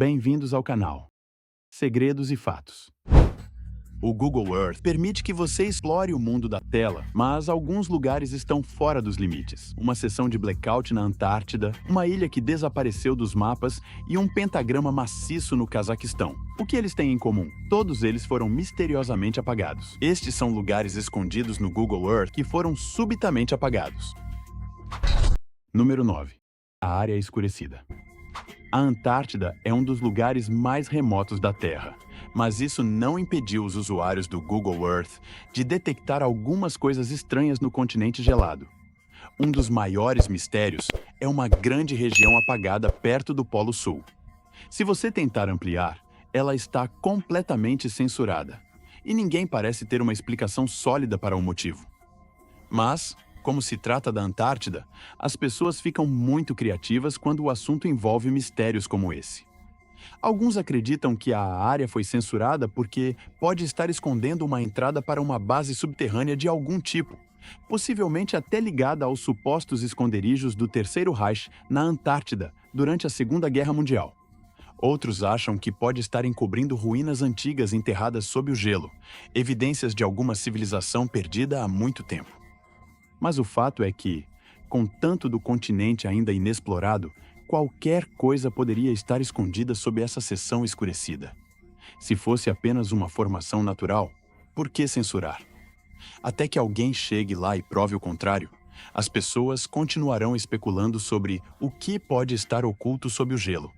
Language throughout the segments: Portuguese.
Bem-vindos ao canal Segredos e Fatos. O Google Earth permite que você explore o mundo da tela, mas alguns lugares estão fora dos limites. Uma seção de blackout na Antártida, uma ilha que desapareceu dos mapas e um pentagrama maciço no Cazaquistão. O que eles têm em comum? Todos eles foram misteriosamente apagados. Estes são lugares escondidos no Google Earth que foram subitamente apagados. Número 9. A área escurecida. A Antártida é um dos lugares mais remotos da Terra, mas isso não impediu os usuários do Google Earth de detectar algumas coisas estranhas no continente gelado. Um dos maiores mistérios é uma grande região apagada perto do Polo Sul. Se você tentar ampliar, ela está completamente censurada, e ninguém parece ter uma explicação sólida para o motivo. Mas, como se trata da Antártida, as pessoas ficam muito criativas quando o assunto envolve mistérios como esse. Alguns acreditam que a área foi censurada porque pode estar escondendo uma entrada para uma base subterrânea de algum tipo, possivelmente até ligada aos supostos esconderijos do Terceiro Reich na Antártida durante a Segunda Guerra Mundial. Outros acham que pode estar encobrindo ruínas antigas enterradas sob o gelo, evidências de alguma civilização perdida há muito tempo. Mas o fato é que, com tanto do continente ainda inexplorado, qualquer coisa poderia estar escondida sob essa seção escurecida. Se fosse apenas uma formação natural, por que censurar? Até que alguém chegue lá e prove o contrário, as pessoas continuarão especulando sobre o que pode estar oculto sob o gelo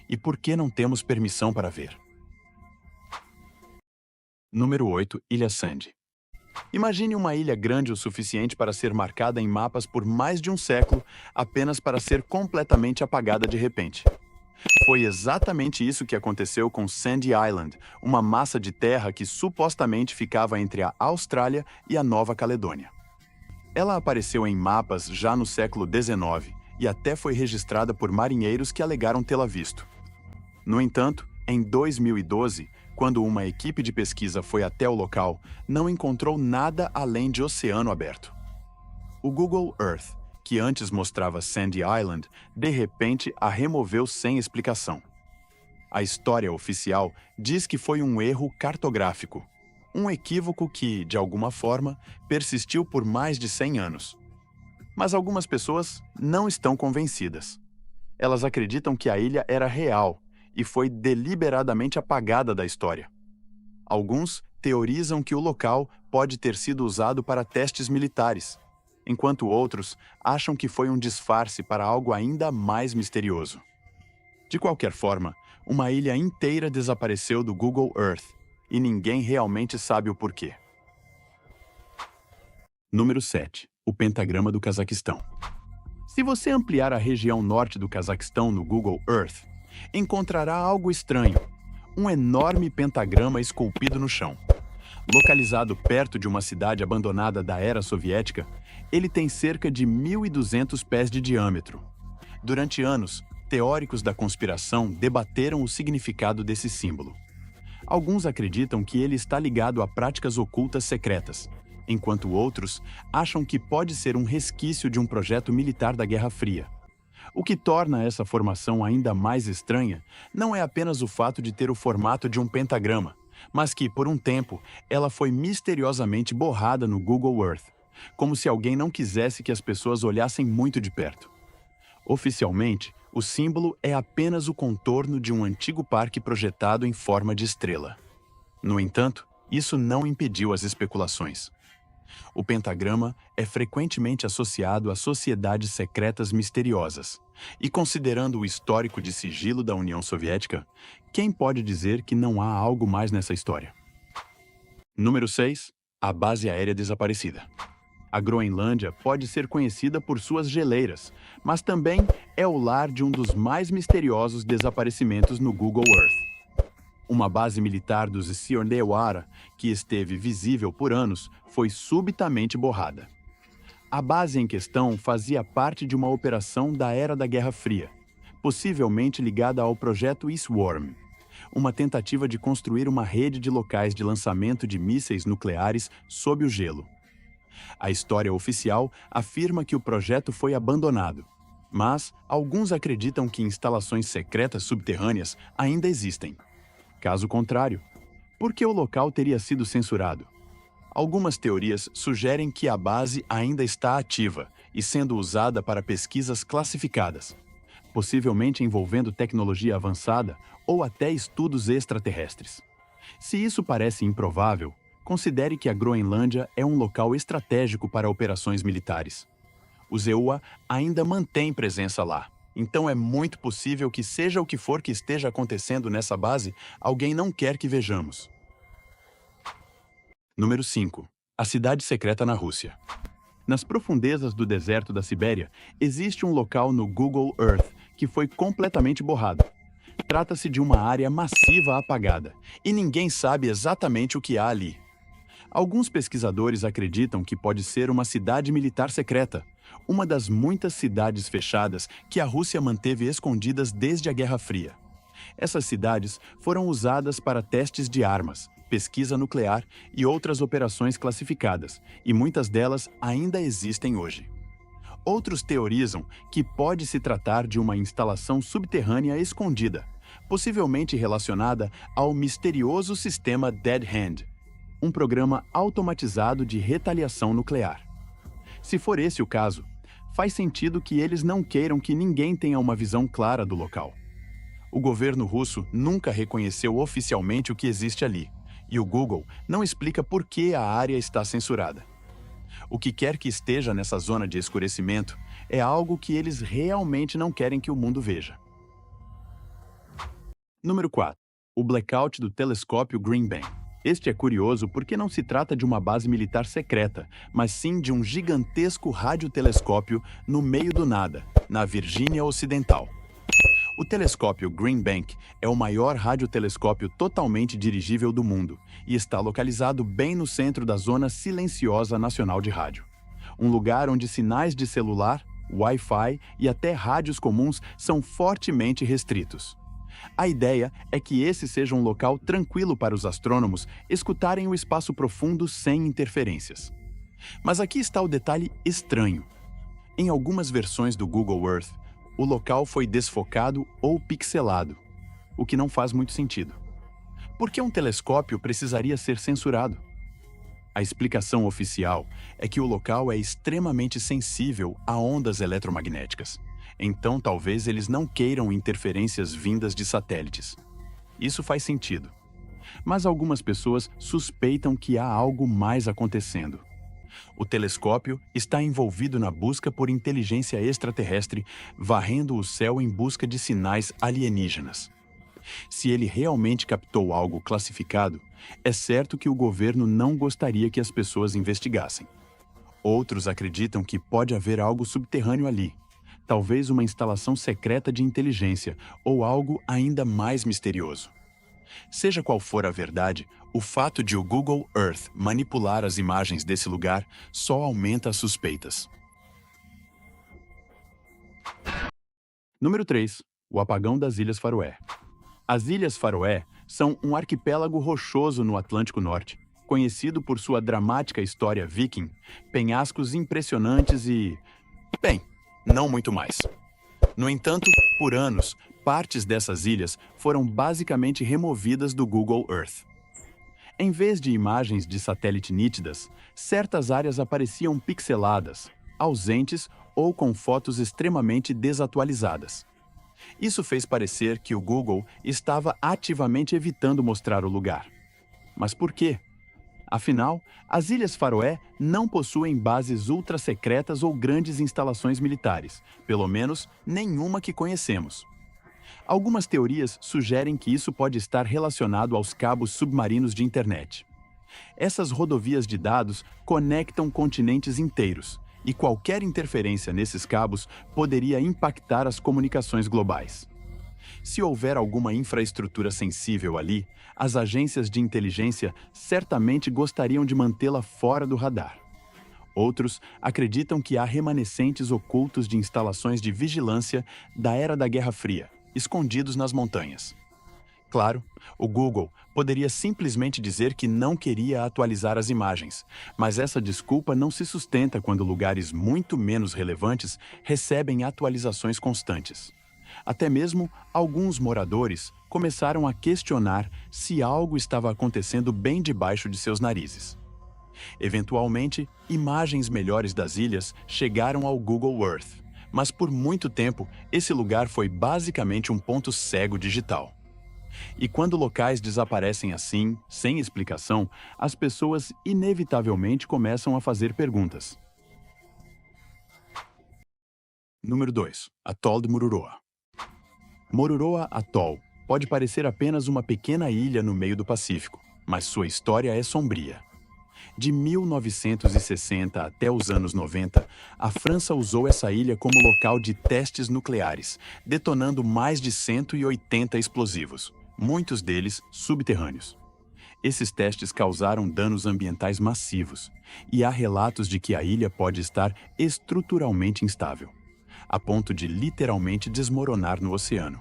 e por que não temos permissão para ver. Número 8. Ilha Sandy. Imagine uma ilha grande o suficiente para ser marcada em mapas por mais de um século, apenas para ser completamente apagada de repente. Foi exatamente isso que aconteceu com Sandy Island, uma massa de terra que supostamente ficava entre a Austrália e a Nova Caledônia. Ela apareceu em mapas já no século XIX e até foi registrada por marinheiros que alegaram tê-la visto. No entanto, em 2012, quando uma equipe de pesquisa foi até o local, não encontrou nada além de oceano aberto. O Google Earth, que antes mostrava Sandy Island, de repente a removeu sem explicação. A história oficial diz que foi um erro cartográfico, um equívoco que, de alguma forma, persistiu por mais de 100 anos. Mas algumas pessoas não estão convencidas. Elas acreditam que a ilha era real e foi deliberadamente apagada da história. Alguns teorizam que o local pode ter sido usado para testes militares, enquanto outros acham que foi um disfarce para algo ainda mais misterioso. De qualquer forma, uma ilha inteira desapareceu do Google Earth e ninguém realmente sabe o porquê. Número 7. O pentagrama do Cazaquistão. Se você ampliar a região norte do Cazaquistão no Google Earth, encontrará algo estranho, um enorme pentagrama esculpido no chão. Localizado perto de uma cidade abandonada da era soviética, ele tem cerca de 1.200 pés de diâmetro. Durante anos, teóricos da conspiração debateram o significado desse símbolo. Alguns acreditam que ele está ligado a práticas ocultas secretas, enquanto outros acham que pode ser um resquício de um projeto militar da Guerra Fria. O que torna essa formação ainda mais estranha não é apenas o fato de ter o formato de um pentagrama, mas que, por um tempo, ela foi misteriosamente borrada no Google Earth, como se alguém não quisesse que as pessoas olhassem muito de perto. Oficialmente, o símbolo é apenas o contorno de um antigo parque projetado em forma de estrela. No entanto, isso não impediu as especulações. O pentagrama é frequentemente associado a sociedades secretas misteriosas. E considerando o histórico de sigilo da União Soviética, quem pode dizer que não há algo mais nessa história? Número 6. A base aérea desaparecida. A Groenlândia pode ser conhecida por suas geleiras, mas também é o lar de um dos mais misteriosos desaparecimentos no Google Earth. Uma base militar dos Siornewara, que esteve visível por anos, foi subitamente borrada. A base em questão fazia parte de uma operação da era da Guerra Fria, possivelmente ligada ao projeto Swarm, uma tentativa de construir uma rede de locais de lançamento de mísseis nucleares sob o gelo. A história oficial afirma que o projeto foi abandonado, Mas alguns acreditam que instalações secretas subterrâneas ainda existem. Caso contrário, por que o local teria sido censurado? Algumas teorias sugerem que a base ainda está ativa e sendo usada para pesquisas classificadas, possivelmente envolvendo tecnologia avançada ou até estudos extraterrestres. Se isso parece improvável, considere que a Groenlândia é um local estratégico para operações militares. Os EUA ainda mantêm presença lá, então é muito possível que seja o que for que esteja acontecendo nessa base, alguém não quer que vejamos. Número 5. A cidade secreta na Rússia. Nas profundezas do deserto da Sibéria, existe um local no Google Earth que foi completamente borrado. Trata-se de uma área massiva apagada, e ninguém sabe exatamente o que há ali. Alguns pesquisadores acreditam que pode ser uma cidade militar secreta, uma das muitas cidades fechadas que a Rússia manteve escondidas desde a Guerra Fria. Essas cidades foram usadas para testes de armas, pesquisa nuclear e outras operações classificadas, e muitas delas ainda existem hoje. Outros teorizam que pode se tratar de uma instalação subterrânea escondida, possivelmente relacionada ao misterioso sistema Dead Hand, um programa automatizado de retaliação nuclear. Se for esse o caso, faz sentido que eles não queiram que ninguém tenha uma visão clara do local. O governo russo nunca reconheceu oficialmente o que existe ali, e o Google não explica por que a área está censurada. O que quer que esteja nessa zona de escurecimento é algo que eles realmente não querem que o mundo veja. Número 4. O blackout do telescópio Green Bank. Este é curioso porque não se trata de uma base militar secreta, mas sim de um gigantesco radiotelescópio no meio do nada, na Virgínia Ocidental. O telescópio Green Bank é o maior radiotelescópio totalmente dirigível do mundo e está localizado bem no centro da Zona Silenciosa Nacional de Rádio, um lugar onde sinais de celular, Wi-Fi e até rádios comuns são fortemente restritos. A ideia é que esse seja um local tranquilo para os astrônomos escutarem o espaço profundo sem interferências. Mas aqui está o detalhe estranho. Em algumas versões do Google Earth, o local foi desfocado ou pixelado, o que não faz muito sentido. Por que um telescópio precisaria ser censurado? A explicação oficial é que o local é extremamente sensível a ondas eletromagnéticas, então talvez eles não queiram interferências vindas de satélites. Isso faz sentido. Mas algumas pessoas suspeitam que há algo mais acontecendo. O telescópio está envolvido na busca por inteligência extraterrestre, varrendo o céu em busca de sinais alienígenas. Se ele realmente captou algo classificado, é certo que o governo não gostaria que as pessoas investigassem. Outros acreditam que pode haver algo subterrâneo ali, talvez uma instalação secreta de inteligência ou algo ainda mais misterioso. Seja qual for a verdade, o fato de o Google Earth manipular as imagens desse lugar só aumenta as suspeitas. Número 3. O apagão das Ilhas Faroé. As Ilhas Faroé são um arquipélago rochoso no Atlântico Norte, conhecido por sua dramática história viking, penhascos impressionantes e... bem, não muito mais. No entanto, por anos, partes dessas ilhas foram basicamente removidas do Google Earth. Em vez de imagens de satélite nítidas, certas áreas apareciam pixeladas, ausentes ou com fotos extremamente desatualizadas. Isso fez parecer que o Google estava ativamente evitando mostrar o lugar. Mas por quê? Afinal, as Ilhas Faroé não possuem bases ultra-secretas ou grandes instalações militares, pelo menos nenhuma que conhecemos. Algumas teorias sugerem que isso pode estar relacionado aos cabos submarinos de internet. Essas rodovias de dados conectam continentes inteiros, e qualquer interferência nesses cabos poderia impactar as comunicações globais. Se houver alguma infraestrutura sensível ali, as agências de inteligência certamente gostariam de mantê-la fora do radar. Outros acreditam que há remanescentes ocultos de instalações de vigilância da era da Guerra Fria, escondidos nas montanhas. Claro, o Google poderia simplesmente dizer que não queria atualizar as imagens, mas essa desculpa não se sustenta quando lugares muito menos relevantes recebem atualizações constantes. Até mesmo alguns moradores começaram a questionar se algo estava acontecendo bem debaixo de seus narizes. Eventualmente, imagens melhores das ilhas chegaram ao Google Earth, mas por muito tempo esse lugar foi basicamente um ponto cego digital. E quando locais desaparecem assim, sem explicação, as pessoas inevitavelmente começam a fazer perguntas. Número 2. Atol de Mururoa. Mururoa Atoll pode parecer apenas uma pequena ilha no meio do Pacífico, mas sua história é sombria. De 1960 até os anos 90, a França usou essa ilha como local de testes nucleares, detonando mais de 180 explosivos, muitos deles subterrâneos. Esses testes causaram danos ambientais massivos, e há relatos de que a ilha pode estar estruturalmente instável, a ponto de literalmente desmoronar no oceano.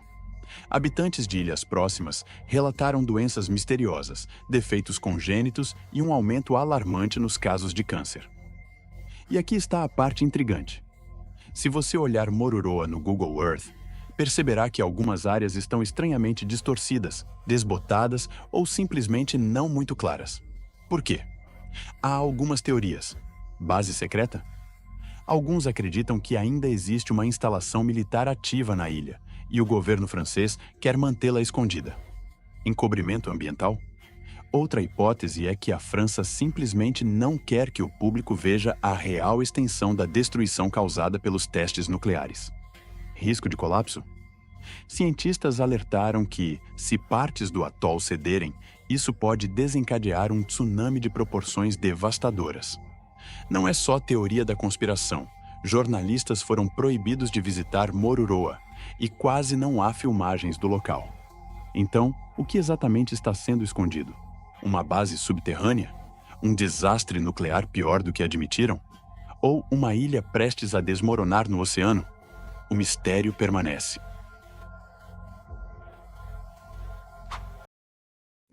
Habitantes de ilhas próximas relataram doenças misteriosas, defeitos congênitos e um aumento alarmante nos casos de câncer. E aqui está a parte intrigante. Se você olhar Mururoa no Google Earth, perceberá que algumas áreas estão estranhamente distorcidas, desbotadas ou simplesmente não muito claras. Por quê? Há algumas teorias. Base secreta? Alguns acreditam que ainda existe uma instalação militar ativa na ilha, e o governo francês quer mantê-la escondida. Encobrimento ambiental? Outra hipótese é que a França simplesmente não quer que o público veja a real extensão da destruição causada pelos testes nucleares. Risco de colapso? Cientistas alertaram que, se partes do atol cederem, isso pode desencadear um tsunami de proporções devastadoras. Não é só teoria da conspiração. Jornalistas foram proibidos de visitar Mururoa, e quase não há filmagens do local. Então, o que exatamente está sendo escondido? Uma base subterrânea? Um desastre nuclear pior do que admitiram? Ou uma ilha prestes a desmoronar no oceano? O mistério permanece.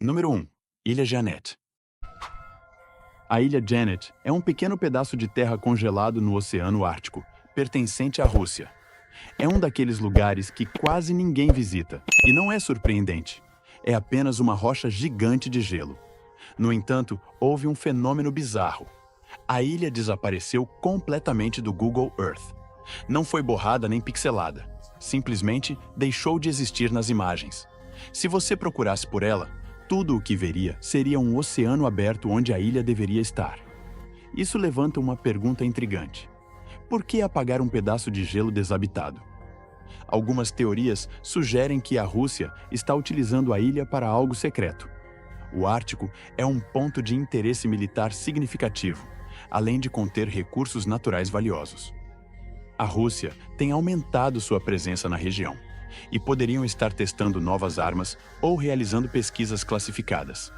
Número 1. Ilha Janet. A Ilha Janet é um pequeno pedaço de terra congelado no Oceano Ártico, pertencente à Rússia. É um daqueles lugares que quase ninguém visita, e não é surpreendente. É apenas uma rocha gigante de gelo. No entanto, houve um fenômeno bizarro. A ilha desapareceu completamente do Google Earth. Não foi borrada nem pixelada. Simplesmente deixou de existir nas imagens. Se você procurasse por ela, tudo o que veria seria um oceano aberto onde a ilha deveria estar. Isso levanta uma pergunta intrigante. Por que apagar um pedaço de gelo desabitado? Algumas teorias sugerem que a Rússia está utilizando a ilha para algo secreto. O Ártico é um ponto de interesse militar significativo, além de conter recursos naturais valiosos. A Rússia tem aumentado sua presença na região, e poderiam estar testando novas armas ou realizando pesquisas classificadas.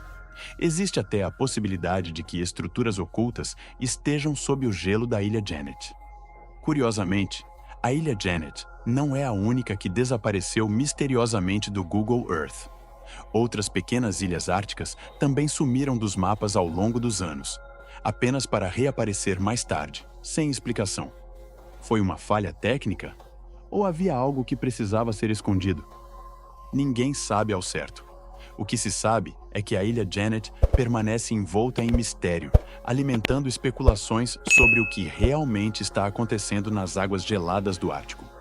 Existe até a possibilidade de que estruturas ocultas estejam sob o gelo da Ilha Janet. Curiosamente, a Ilha Janet não é a única que desapareceu misteriosamente do Google Earth. Outras pequenas ilhas árticas também sumiram dos mapas ao longo dos anos, apenas para reaparecer mais tarde, sem explicação. Foi uma falha técnica? Ou havia algo que precisava ser escondido? Ninguém sabe ao certo. O que se sabe é que a Ilha Janet permanece envolta em mistério, alimentando especulações sobre o que realmente está acontecendo nas águas geladas do Ártico.